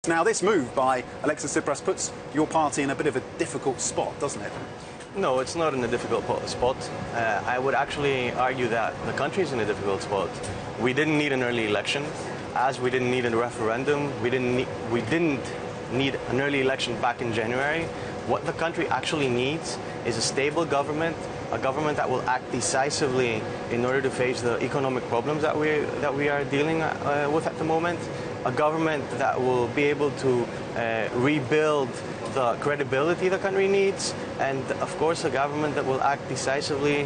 Now, this move by Alexis Tsipras puts your party in a bit of a difficult spot, doesn't it? No, it's not in a difficult spot. I would actually argue that the country is in a difficult spot. We didn't need an early election, as we didn't need a referendum. We didn't need an early election back in January. What the country actually needs is a stable government, a government that will act decisively in order to face the economic problems that we are dealing with at the moment. A government that will be able to rebuild the credibility the country needs, and of course a government that will act decisively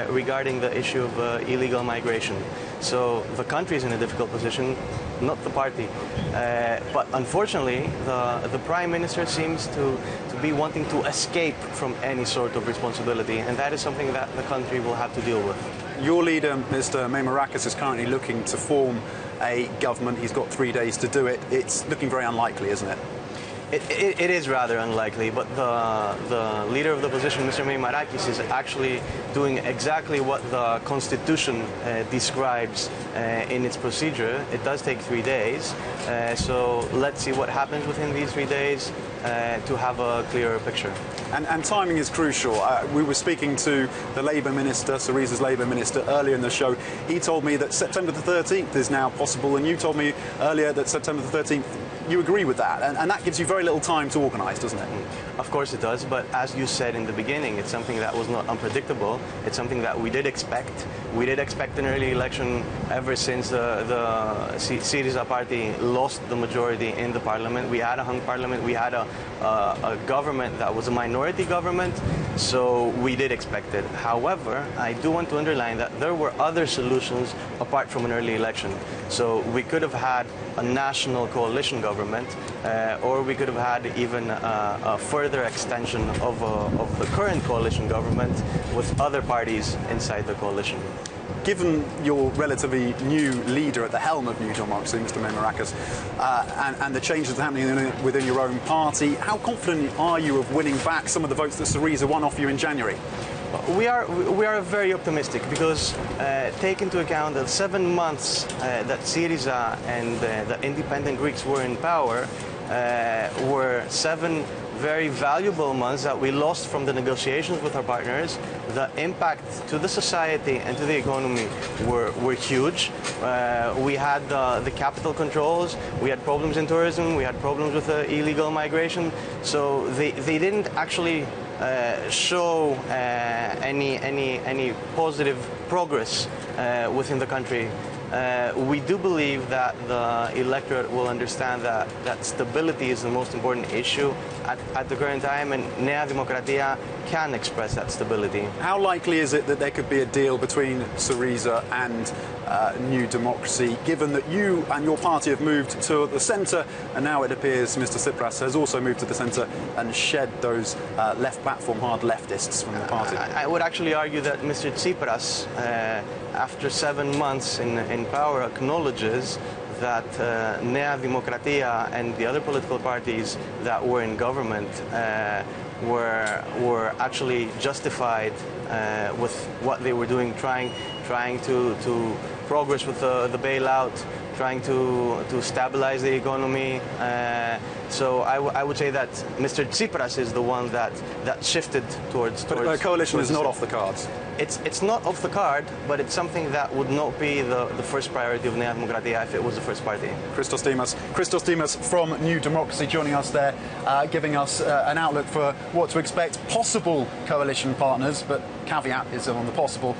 regarding the issue of illegal migration. So the country is in a difficult position, not the party. But unfortunately, the Prime Minister seems to be wanting to escape from any sort of responsibility, and that is something that the country will have to deal with. Your leader, Mr. Dimas, is currently looking to form a government. He's got 3 days to do it. It's looking very unlikely, isn't it? It is rather unlikely, but the leader of the opposition, Mr. Dimas, is actually doing exactly what the Constitution describes in its procedure. It does take 3 days, so let's see what happens within these 3 days to have a clearer picture. And timing is crucial. We were speaking to the Labour Minister, Syriza's Labour Minister, earlier in the show. He told me that September the 13th is now possible, and you told me earlier that September the 13th, you agree with that, and that gives you very little time to organise, doesn't it? Of course it does, but as you said in the beginning, it's something that was not unpredictable. It's something that we did expect. We did expect an early election ever since the Syriza party lost the majority in the parliament. We had a hung parliament. We had a government that was a minority government, so we did expect it. However, I do want to underline that there were other solutions apart from an early election. So we could have had a national coalition government, or we could have had even a further extension of the current coalition government with other parties inside the coalition. Given your relatively new leader at the helm of New Democracy, Mr. Dimas, and the changes happening within your own party, how confident are you of winning back some of the votes that Syriza won off you in January? We are very optimistic because take into account that 7 months that Syriza and the independent Greeks were in power were 7 very valuable months that we lost from the negotiations with our partners. The impact to the society and to the economy were huge. We had the capital controls, we had problems in tourism, we had problems with illegal migration, so they didn't actually show any positive progress within the country. We do believe that the electorate will understand that stability is the most important issue at the current time, and Nea Demokratia can express that stability. How likely is it that there could be a deal between Syriza and New Democracy, given that you and your party have moved to the centre, and now it appears Mr. Tsipras has also moved to the centre and shed those left platform hard leftists from the party? I would actually argue that Mr. Tsipras, after 7 months in power, acknowledges that Nea Demokratia and the other political parties that were in government were actually justified with what they were doing, trying to progress with the bailout, trying to stabilize the economy. So I would say that Mr. Tsipras is the one that shifted towards... But a coalition is not off the cards. It's not off the card, but it's something that would not be the first priority of Nea Demokratia if it was the first party. Christos Dimas from New Democracy joining us there, giving us an outlook for what to expect. Possible coalition partners, but caveat is on the possible.